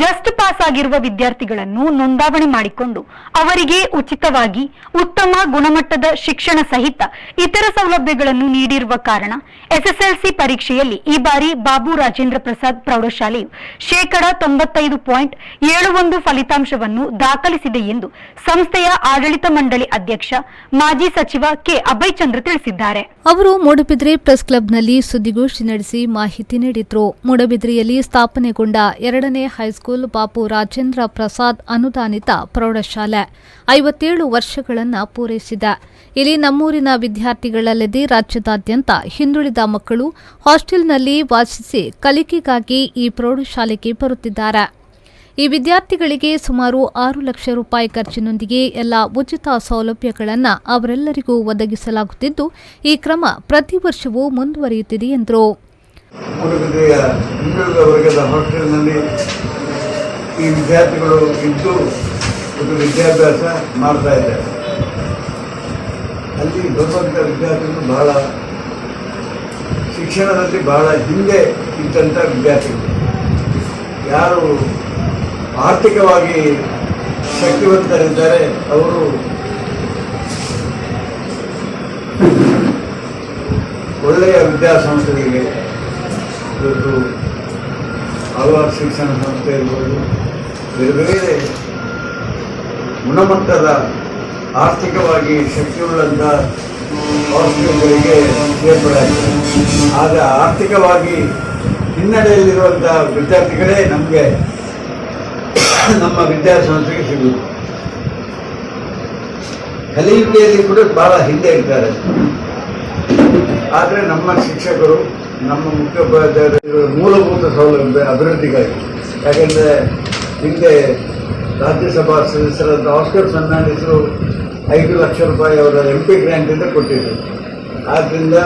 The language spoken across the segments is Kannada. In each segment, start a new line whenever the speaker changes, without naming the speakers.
ಜಸ್ಟ್ ಪಾಸ್ ಆಗಿರುವ ವಿದ್ಯಾರ್ಥಿಗಳನ್ನು ನೋಂದಾವಣೆ ಮಾಡಿಕೊಂಡು ಅವರಿಗೆ ಉಚಿತವಾಗಿ ಉತ್ತಮ ಗುಣಮಟ್ಟದ ಶಿಕ್ಷಣ ಸಹಿತ ಇತರ ಸೌಲಭ್ಯಗಳನ್ನು ನೀಡಿರುವ ಕಾರಣ ಎಸ್ಎಸ್ಎಲ್ಸಿ ಪರೀಕ್ಷೆಯಲ್ಲಿ ಈ ಬಾರಿ ಬಾಬು ರಾಜೇಂದ್ರ ಪ್ರಸಾದ್ ಪ್ರೌಢಶಾಲೆಯು 95.71% ಫಲಿತಾಂಶವನ್ನು ದಾಖಲಿಸಿದೆ ಎಂದು ಸಂಸ್ಥೆಯ ಆಡಳಿತ ಮಂಡಳಿ ಅಧ್ಯಕ್ಷ ಮಾಜಿ ಸಚಿವ ಕೆ ಅಭಯಚಂದ್ರ ತಿಳಿಸಿದ್ದಾರೆ.
ಅವರು ಮೂಡಬಿದ್ರೆ ಪ್ರೆಸ್ ಕ್ಲಬ್ನಲ್ಲಿ ಸುದ್ದಿಗೋಷ್ಠಿ ನಡೆಸಿ ಮಾಹಿತಿ ನೀಡಿದರು. ಮೂಡಬಿದ್ರೆಯಲ್ಲಿ ಸ್ಥಾಪನೆಗೊಂಡ ಎರಡನೇ ಹೈಸ್ಕೂಲ್ ಬಾಬು ರಾಜೇಂದ್ರ ಪ್ರಸಾದ್ ಅನುದಾನಿತ ಪ್ರೌಢಶಾಲೆ 57 ವರ್ಷಗಳನ್ನು ಪೂರೈಸಿದೆ. ಇಲ್ಲಿ ನಮ್ಮೂರಿನ ವಿದ್ಯಾರ್ಥಿಗಳಲ್ಲದೆ ರಾಜ್ಯದಾದ್ಯಂತ ಹಿಂದುಳಿದ ಮಕ್ಕಳು ಹಾಸ್ಟೆಲ್ನಲ್ಲಿ ವಾಸಿಸಿ ಕಲಿಕೆಗಾಗಿ ಈ ಪ್ರೌಢಶಾಲೆಗೆ ಬರುತ್ತಿದ್ದಾರೆ. ಈ ವಿದ್ಯಾರ್ಥಿಗಳಿಗೆ ಸುಮಾರು 6 ಲಕ್ಷ ರೂಪಾಯಿ ಖರ್ಚಿನೊಂದಿಗೆ ಎಲ್ಲ ಉಚಿತ ಸೌಲಭ್ಯಗಳನ್ನು ಅವರೆಲ್ಲರಿಗೂ ಒದಗಿಸಲಾಗುತ್ತಿದ್ದು, ಈ ಕ್ರಮ ಪ್ರತಿ ವರ್ಷವೂ ಮುಂದುವರಿಯುತ್ತಿದೆ ಎಂದರು.
ಮೂಡಬಿದ್ರೆಯ ಹಿಂದುಳಿದ ವರ್ಗದ ಹಾಸ್ಟೆಲ್ನಲ್ಲಿ ಈ ವಿದ್ಯಾರ್ಥಿಗಳು ಇದ್ದು ವಿದ್ಯಾಭ್ಯಾಸ ಮಾಡ್ತಾ ಇದ್ದಾರೆ. ಅಲ್ಲಿ ಬರುವಂಥ ವಿದ್ಯಾರ್ಥಿಗಳು ಬಹಳ ಶಿಕ್ಷಣದಲ್ಲಿ ಬಹಳ ಹಿಂದೆ ಇದ್ದಂಥ ವಿದ್ಯಾರ್ಥಿಗಳು. ಯಾರು ಆರ್ಥಿಕವಾಗಿ ಶಕ್ತಿವಂತರಿದ್ದಾರೆ ಅವರು ಒಳ್ಳೆಯ ವಿದ್ಯಾಸಂಸ್ಥೆಗಳಿಗೆ, ಇವತ್ತು ಹಲವಾರು ಶಿಕ್ಷಣ ಸಂಸ್ಥೆ ಇರ್ಬೋದು, ಬೇರೆ ಬೇರೆ ಗುಣಮಟ್ಟದ ಆರ್ಥಿಕವಾಗಿ ಶಕ್ತಿಯುಳ್ಳಂಥ ಹಾಸ್ಟೆಲ್ಗಳಿಗೆ ಸೇರ್ಪಡೆಯಾಗಿದೆ. ಆಗ ಆರ್ಥಿಕವಾಗಿ ಹಿನ್ನಡೆಯಲ್ಲಿರುವಂಥ ವಿದ್ಯಾರ್ಥಿಗಳೇ ನಮಗೆ ನಮ್ಮ ವಿದ್ಯಾಸಂಸ್ಥೆಗೆ ಸಿಗುವುದು. ಕಲಿಯುವಿಕೆಯಲ್ಲಿ ಕೂಡ ಬಹಳ ಹಿಂದೆ ಇದ್ದಾರೆ. ಆದರೆ ನಮ್ಮ ಶಿಕ್ಷಕರು, ನಮ್ಮ ಮುಖ್ಯೋಪಾಧ್ಯಾಯರು ಮೂಲಭೂತ ಸೌಲಭ್ಯ ಅಭಿವೃದ್ಧಿಗಾಗಿ, ಯಾಕೆಂದರೆ ಹಿಂದೆ ರಾಜ್ಯಸಭಾ ಸದಸ್ಯರಾದ ಆಸ್ಕರ್ ಫರ್ನಾಂಡಿಸರು 5 ಲಕ್ಷ ರೂಪಾಯಿ ಅವರ MP ಗ್ರ್ಯಾಂಟಿಂದ ಕೊಟ್ಟಿದ್ದರು. ಆದ್ದರಿಂದ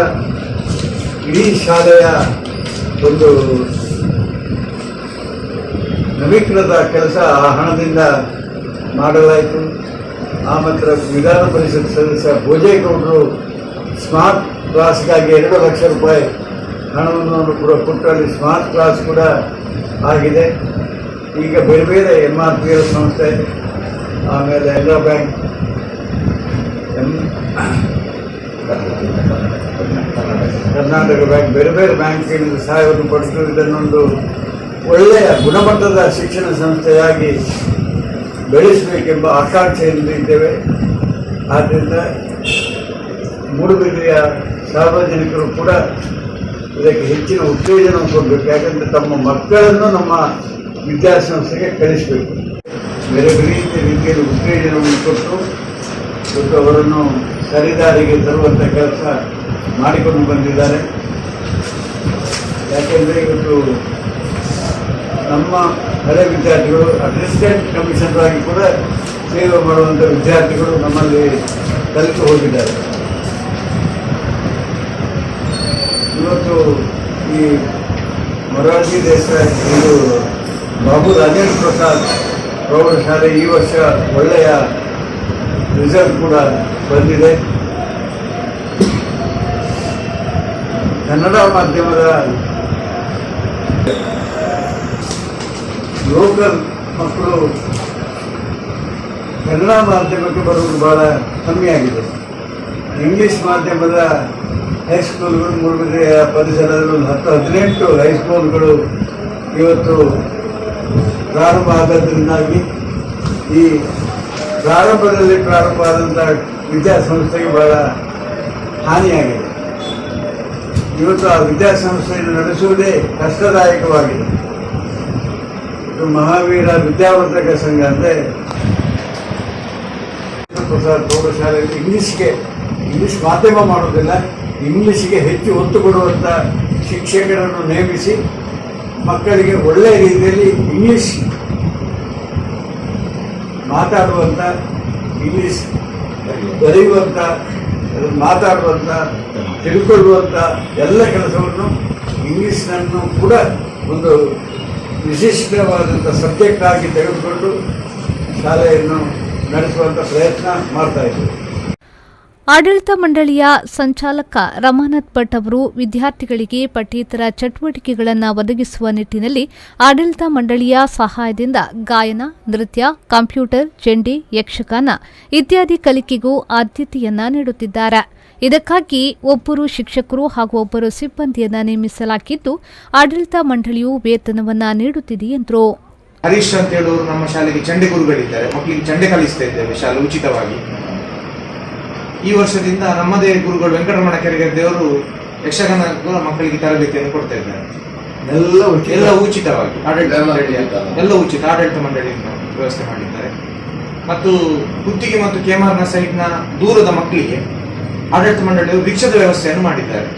ಇಡೀ ಶಾಲೆಯ ಒಂದು ನವೀಕೃತ ಕೆಲಸ ಆ ಹಣದಿಂದ ಮಾಡಲಾಯಿತು. ಆ ನಂತರ ವಿಧಾನ ಪರಿಷತ್ ಸದಸ್ಯ ಭೋಜೇಗೌಡರು ಸ್ಮಾರ್ಟ್ ಕ್ಲಾಸ್ಗಾಗಿ 2 ಲಕ್ಷ ರೂಪಾಯಿ ಹಣವನ್ನು ಕೂಡ ಕೊಟ್ಟು ಅಲ್ಲಿ ಸ್ಮಾರ್ಟ್ ಕ್ಲಾಸ್ ಕೂಡ ಆಗಿದೆ. ಈಗ ಬೇರೆ ಬೇರೆ MRPL ಸಂಸ್ಥೆ, ಆಮೇಲೆ ಎಲ್ಲ ಬ್ಯಾಂಕ್, ಕರ್ನಾಟಕ ಬ್ಯಾಂಕ್, ಬೇರೆ ಬೇರೆ ಬ್ಯಾಂಕಿನಿಂದ ಸಹಾಯವನ್ನು ಪಡೆದು ಇದನ್ನೊಂದು ಒಳ್ಳೆಯ ಗುಣಮಟ್ಟದ ಶಿಕ್ಷಣ ಸಂಸ್ಥೆಯಾಗಿ ಬೆಳೆಸಬೇಕೆಂಬ ಆಕಾಂಕ್ಷೆಯಿಂದ ಇದ್ದೇವೆ. ಆದ್ದರಿಂದ ಮೂಡಬಿದ್ರೆಯ ಸಾರ್ವಜನಿಕರು ಕೂಡ ಇದಕ್ಕೆ ಹೆಚ್ಚಿನ ಉತ್ತೇಜನ ಕೊಡಬೇಕು. ಯಾಕಂದರೆ ತಮ್ಮ ಮಕ್ಕಳನ್ನು ನಮ್ಮ ವಿದ್ಯಾಸಂಸ್ಥೆಗೆ ಕಳಿಸಬೇಕು. ಬೇರೆ ಬೇರೆ ರೀತಿಯಲ್ಲಿ ಉತ್ತೇಜನವನ್ನು ಕೊಟ್ಟು ಅವರನ್ನು ಸರಿದಾರಿಗೆ ತರುವಂಥ ಕೆಲಸ ಮಾಡಿಕೊಂಡು ಬಂದಿದ್ದಾರೆ. ಯಾಕೆಂದರೆ ಇವತ್ತು ನಮ್ಮ ಹಳೆ ವಿದ್ಯಾರ್ಥಿಗಳು ಅಸಿಸ್ಟೆಂಟ್ ಕಮಿಷನರ್ ಆಗಿ ಕೂಡ ಸೇವೆ ಮಾಡುವಂಥ ವಿದ್ಯಾರ್ಥಿಗಳು ನಮ್ಮಲ್ಲಿ ಕಲಿತು ಹೋಗಿದ್ದಾರೆ. ಇವತ್ತು ಈ ಮೊರಾರ್ಜಿ ದೇಸಾಯಿ ಇದು ಬಾಬು ರಾಜೇಂದ್ರ ಪ್ರಸಾದ್ ಪ್ರೌಢಶಾಲೆ ಈ ವರ್ಷ ಒಳ್ಳೆಯ ರಿಸಲ್ಟ್ ಕೂಡ ಬಂದಿದೆ. ಕನ್ನಡ ಮಾಧ್ಯಮದ ಲೋಕಲ್ ಮಕ್ಕಳು ಕನ್ನಡ ಮಾಧ್ಯಮಕ್ಕೆ ಬರುವುದು ಬಹಳ ಕಮ್ಮಿಯಾಗಿದೆ. ಇಂಗ್ಲೀಷ್ ಮಾಧ್ಯಮದ ಹೈಸ್ಕೂಲ್ಗಳು ಮೂಡಬಿದ್ರೆಯ ಪರಿಸರದಲ್ಲಿ ಒಂದು 10-18 ಹೈಸ್ಕೂಲ್ಗಳು ಇವತ್ತು ಪ್ರಾರಂಭ ಆದದ್ರಿಂದಾಗಿ ಈ ಪ್ರಾರಂಭದಲ್ಲಿ ಪ್ರಾರಂಭ ಆದಂಥ ವಿದ್ಯಾಸಂಸ್ಥೆಗೆ ಬಹಳ ಹಾನಿಯಾಗಿದೆ. ಇವತ್ತು ಆ ವಿದ್ಯಾಸಂಸ್ಥೆಯನ್ನು ನಡೆಸುವುದೇ ಕಷ್ಟದಾಯಕವಾಗಿದೆ. ಇದು ಮಹಾವೀರ ವಿದ್ಯಾವರ್ಧಕ ಸಂಘ ಅಂದರೆ ಪ್ರಸಾದ್ ಪ್ರೌಢಶಾಲೆಯಲ್ಲಿ ಇಂಗ್ಲೀಷ್ ಮಾಧ್ಯಮ ಮಾಡೋದಿಲ್ಲ, ಇಂಗ್ಲೀಷಿಗೆ ಹೆಚ್ಚು ಒತ್ತು ಕೊಡುವಂಥ ಶಿಕ್ಷಕರನ್ನು ನೇಮಿಸಿ ಮಕ್ಕಳಿಗೆ ಒಳ್ಳೆಯ ರೀತಿಯಲ್ಲಿ ಇಂಗ್ಲೀಷ್ ಮಾತಾಡುವಂಥ, ಇಂಗ್ಲೀಷ್ ಬರೆಯುವಂಥ, ಮಾತಾಡುವಂಥ, ತಿಳ್ಕೊಳ್ಳುವಂಥ ಎಲ್ಲ ಕೆಲಸವನ್ನು ಇಂಗ್ಲೀಷ್ನನ್ನು ಕೂಡ ಒಂದು ವಿಶಿಷ್ಟವಾದಂಥ ಸಬ್ಜೆಕ್ಟ್ ಆಗಿ ತೆಗೆದುಕೊಂಡು ಶಾಲೆಯನ್ನು ನಡೆಸುವಂಥ ಪ್ರಯತ್ನ ಮಾಡ್ತಾ ಇದ್ದೀವಿ.
ಆಡಳಿತ ಮಂಡಳಿಯ ಸಂಚಾಲಕ ರಮಾನಾಥ್ ಭಟ್ ಅವರು ವಿದ್ಯಾರ್ಥಿಗಳಿಗೆ ಪಠ್ಯೇತರ ಚಟುವಟಿಕೆಗಳನ್ನು ಒದಗಿಸುವ ನಿಟ್ಟಿನಲ್ಲಿ ಆಡಳಿತ ಮಂಡಳಿಯ ಸಹಾಯದಿಂದ ಗಾಯನ, ನೃತ್ಯ, ಕಂಪ್ಯೂಟರ್, ಚೆಂಡೆ, ಯಕ್ಷಗಾನ ಇತ್ಯಾದಿ ಕಲಿಕೆಗೂ ಆದ್ಯತೆಯನ್ನ ನೀಡುತ್ತಿದ್ದಾರೆ. ಇದಕ್ಕಾಗಿ ಒಬ್ಬರು ಶಿಕ್ಷಕರು ಹಾಗೂ ಒಬ್ಬರು ಸಿಬ್ಬಂದಿಯನ್ನ ನೇಮಿಸಲಾಗಿದ್ದು ಆಡಳಿತ ಮಂಡಳಿಯು ವೇತನವನ್ನ ನೀಡುತ್ತಿದೆ ಎಂದರು.
ಹರೀಶ್ ಅಂತ ಹೇಳುವರು ನಮ್ಮ ಶಾಲೆಗೆ ಚಂಡೆ ಗುರುಗಳಿದ್ದಾರೆ. ಮಕ್ಕಳಿಗೆ ಚಂಡೆ ಕಲಿಸ್ತಾ ಇದ್ದೇವೆ ಶಾಲೆ ಉಚಿತವಾಗಿ. ಈ ವರ್ಷದಿಂದ ನಮ್ಮದೇ ಗುರುಗಳು ವೆಂಕಟರಮಣ ಕೆರೆಗದ್ದೆಯವರು ಯಕ್ಷಗಾನ ಮಕ್ಕಳಿಗೆ ತರಬೇತಿಯನ್ನು ಕೊಡ್ತಾ ಇದ್ದಾರೆ. ಎಲ್ಲ ಉಚಿತವಾಗಿ ಎಲ್ಲ ಉಚಿತ ಆಡಳಿತ ಮಂಡಳಿಯಿಂದ ವ್ಯವಸ್ಥೆ ಮಾಡಿದ್ದಾರೆ. ಮತ್ತು ಕುತ್ತಿಗೆ ಮತ್ತು ಕೇಮಾರ್ನ ಸೈಡ್ನ ದೂರದ ಮಕ್ಕಳಿಗೆ ಆಡಳಿತ ಮಂಡಳಿಯವರು ರಿಕ್ಷಾದ ವ್ಯವಸ್ಥೆಯನ್ನು ಮಾಡಿದ್ದಾರೆ.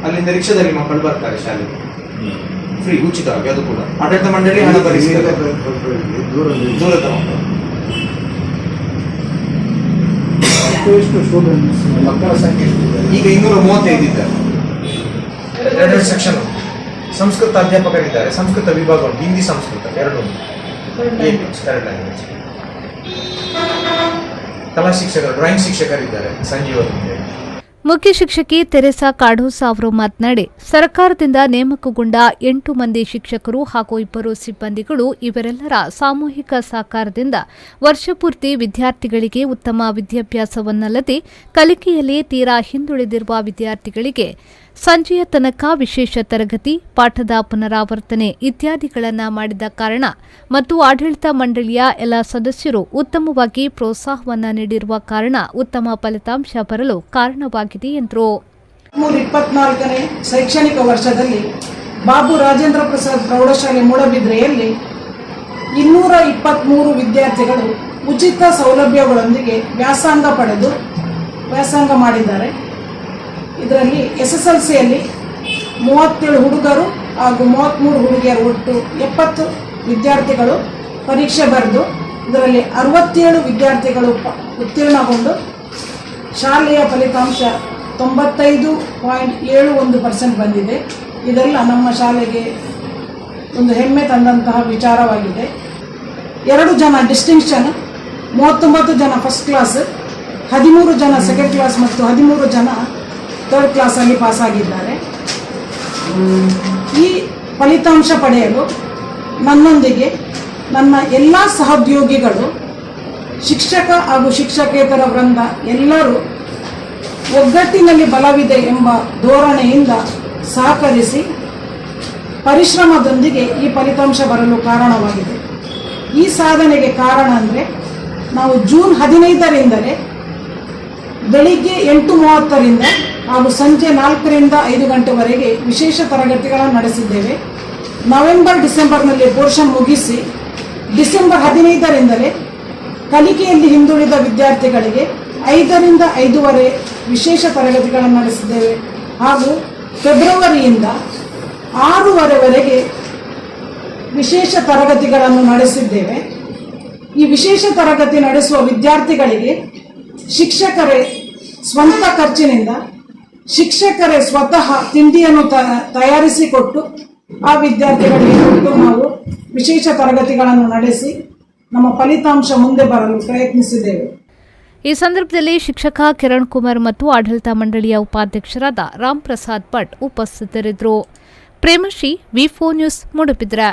ಅಲ್ಲಿಂದ ರಿಕ್ಷಾದಲ್ಲಿ ಮಕ್ಕಳು ಬರ್ತಾರೆ ಶಾಲೆಗೆ ಫ್ರೀ ಉಚಿತವಾಗಿ. ಅದು ಕೂಡ ಆಡಳಿತ ಮಂಡಳಿ ಹಣ ಭರಿಸಿ ದೂರದ ಮಕ್ಕಳು. ಮಕ್ಕಳ ಸಂಖ್ಯೆ ಈಗ 235 ಇದ್ದಾರೆ. 2 ಸೆಕ್ಷನ್. ಸಂಸ್ಕೃತ ಅಧ್ಯಾಪಕರಿದ್ದಾರೆ, ಸಂಸ್ಕೃತ ವಿಭಾಗ ಉಂಟು, ಹಿಂದಿ ಸಂಸ್ಕೃತ ಎರಡು ಥರ್ಡ್ ಲ್ಯಾಂಗ್ವೇಜ್. ಕಲಾ ಶಿಕ್ಷಕರು, ಡ್ರಾಯಿಂಗ್ ಶಿಕ್ಷಕರಿದ್ದಾರೆ, ಸಂಜೀವನಿ.
ಮುಖ್ಯ ಶಿಕ್ಷಕಿ ತೆರೆಸಾ ಕಾಡೋಸಾ ಅವರು ಮಾತನಾಡಿ, ಸರ್ಕಾರದಿಂದ ನೇಮಕಗೊಂಡ 8 ಮಂದಿ ಶಿಕ್ಷಕರು ಹಾಗೂ 2 ಸಿಬ್ಬಂದಿಗಳು ಇವರೆಲ್ಲರ ಸಾಮೂಹಿಕ ಸಹಕಾರದಿಂದ ವರ್ಷಪೂರ್ತಿ ವಿದ್ಯಾರ್ಥಿಗಳಿಗೆ ಉತ್ತಮ ವಿದ್ಯಾಭ್ಯಾಸವನ್ನಲ್ಲದೆ ಕಲಿಕೆಯಲ್ಲಿ ತೀರಾ ಹಿಂದುಳಿದಿರುವ ವಿದ್ಯಾರ್ಥಿಗಳಿಗೆ ಸಂಜೆಯ ತನಕ ವಿಶೇಷ ತರಗತಿ, ಪಾಠದ ಪುನರಾವರ್ತನೆ ಇತ್ಯಾದಿಗಳನ್ನು ಮಾಡಿದ ಕಾರಣ ಮತ್ತು ಆಡಳಿತ ಮಂಡಳಿಯ ಎಲ್ಲ ಸದಸ್ಯರು ಉತ್ತಮವಾಗಿ ಪ್ರೋತ್ಸಾಹವನ್ನು ನೀಡಿರುವ ಕಾರಣ ಉತ್ತಮ ಫಲಿತಾಂಶ ಬರಲು ಕಾರಣವಾಗಿದೆ ಎಂದರು.
24ನೇ ಶೈಕ್ಷಣಿಕ ವರ್ಷದಲ್ಲಿ ಬಾಬು ರಾಜೇಂದ್ರ ಪ್ರಸಾದ್ ಪ್ರೌಢಶಾಲೆ ಮೂಡಬಿದ್ರೆಯಲ್ಲಿ 223 ವಿದ್ಯಾರ್ಥಿಗಳು ಉಚಿತ ಸೌಲಭ್ಯಗಳೊಂದಿಗೆ ವ್ಯಾಸಂಗ ಮಾಡಿದ್ದಾರೆ. ಇದರಲ್ಲಿ SSLCಯಲ್ಲಿ 37 ಹುಡುಗರು ಹಾಗೂ 33 ಹುಡುಗಿಯರು, ಒಟ್ಟು 70 ವಿದ್ಯಾರ್ಥಿಗಳು ಪರೀಕ್ಷೆ ಬರೆದು ಇದರಲ್ಲಿ 67 ವಿದ್ಯಾರ್ಥಿಗಳು ಉತ್ತೀರ್ಣಗೊಂಡು ಶಾಲೆಯ ಫಲಿತಾಂಶ 95.71% ಬಂದಿದೆ. ಇದೆಲ್ಲ ನಮ್ಮ ಶಾಲೆಗೆ ಒಂದು ಹೆಮ್ಮೆ ತಂದಂತಹ ವಿಚಾರವಾಗಿದೆ. 2 ಜನ ಡಿಸ್ಟಿಂಕ್ಷನ್, 39 ಜನ ಫಸ್ಟ್ ಕ್ಲಾಸ್, 13 ಜನ ಸೆಕೆಂಡ್ ಕ್ಲಾಸ್ ಮತ್ತು 13 ಜನ ಥರ್ಡ್ ಕ್ಲಾಸಲ್ಲಿ ಪಾಸಾಗಿದ್ದಾರೆ. ಈ ಫಲಿತಾಂಶ ಪಡೆಯಲು ನನ್ನೊಂದಿಗೆ ನನ್ನ ಎಲ್ಲ ಸಹೋದ್ಯೋಗಿಗಳು, ಶಿಕ್ಷಕ ಹಾಗೂ ಶಿಕ್ಷಕೇತರ ವೃಂದ ಎಲ್ಲರೂ ಒಗ್ಗಟ್ಟಿನಲ್ಲಿ ಬಲವಿದೆ ಎಂಬ ಧೋರಣೆಯಿಂದ ಸಹಕರಿಸಿ ಪರಿಶ್ರಮದೊಂದಿಗೆ ಈ ಫಲಿತಾಂಶ ಬರಲು ಕಾರಣವಾಗಿದೆ. ಈ ಸಾಧನೆಗೆ ಕಾರಣ ಅಂದರೆ ನಾವು ಜೂನ್ 15ರಿಂದಲೇ ಬೆಳಿಗ್ಗೆ 8:30ರಿಂದ ಹಾಗೂ ಸಂಜೆ 4ರಿಂದ 5 ಗಂಟೆವರೆಗೆ ವಿಶೇಷ ತರಗತಿಗಳನ್ನು ನಡೆಸಿದ್ದೇವೆ. ಡಿಸೆಂಬರ್ನಲ್ಲಿ ಪೋರ್ಷನ್ ಮುಗಿಸಿ ಡಿಸೆಂಬರ್ 15ರಿಂದಲೇ ಕಲಿಕೆಯಲ್ಲಿ ಹಿಂದುಳಿದ ವಿದ್ಯಾರ್ಥಿಗಳಿಗೆ 5ರಿಂದ 5:30 ವಿಶೇಷ ತರಗತಿಗಳನ್ನು ನಡೆಸಿದ್ದೇವೆ. ಹಾಗೂ ಫೆಬ್ರವರಿಯಿಂದ 6:30ವರೆಗೆ ವಿಶೇಷ ತರಗತಿಗಳನ್ನು ನಡೆಸಿದ್ದೇವೆ. ಈ ವಿಶೇಷ ತರಗತಿ ನಡೆಸುವ ವಿದ್ಯಾರ್ಥಿಗಳಿಗೆ ಶಿಕ್ಷಕರೇ ಸ್ವಂತ ಖರ್ಚಿನಿಂದ ಶಿಕ್ಷಕರೇ ಸ್ವತಃ ತಿಂಡಿಯನ್ನು ತಯಾರಿಸಿಕೊಟ್ಟು ಆ ವಿದ್ಯಾರ್ಥಿಗಳಿಗೆ ಕೊಟ್ಟು ನಾವು ವಿಶೇಷ ತರಗತಿಗಳನ್ನು ನಡೆಸಿ ನಮ್ಮ ಫಲಿತಾಂಶ ಮುಂದೆ ಬರಲು ಪ್ರಯತ್ನಿಸಿದ್ದೇವೆ.
ಈ ಸಂದರ್ಭದಲ್ಲಿ ಶಿಕ್ಷಕ ಕಿರಣ್ ಕುಮಾರ್ ಮತ್ತು ಆಡಳಿತ ಮಂಡಳಿಯ ಉಪಾಧ್ಯಕ್ಷರಾದ ರಾಮ್ ಪ್ರಸಾದ್ ಭಟ್ ಉಪಸ್ಥಿತರಿದ್ದರು. ಪ್ರೇಮಶ್ರೀ, ವಿ4 ನ್ಯೂಸ್, ಮೂಡುಬಿದ್ರೆ.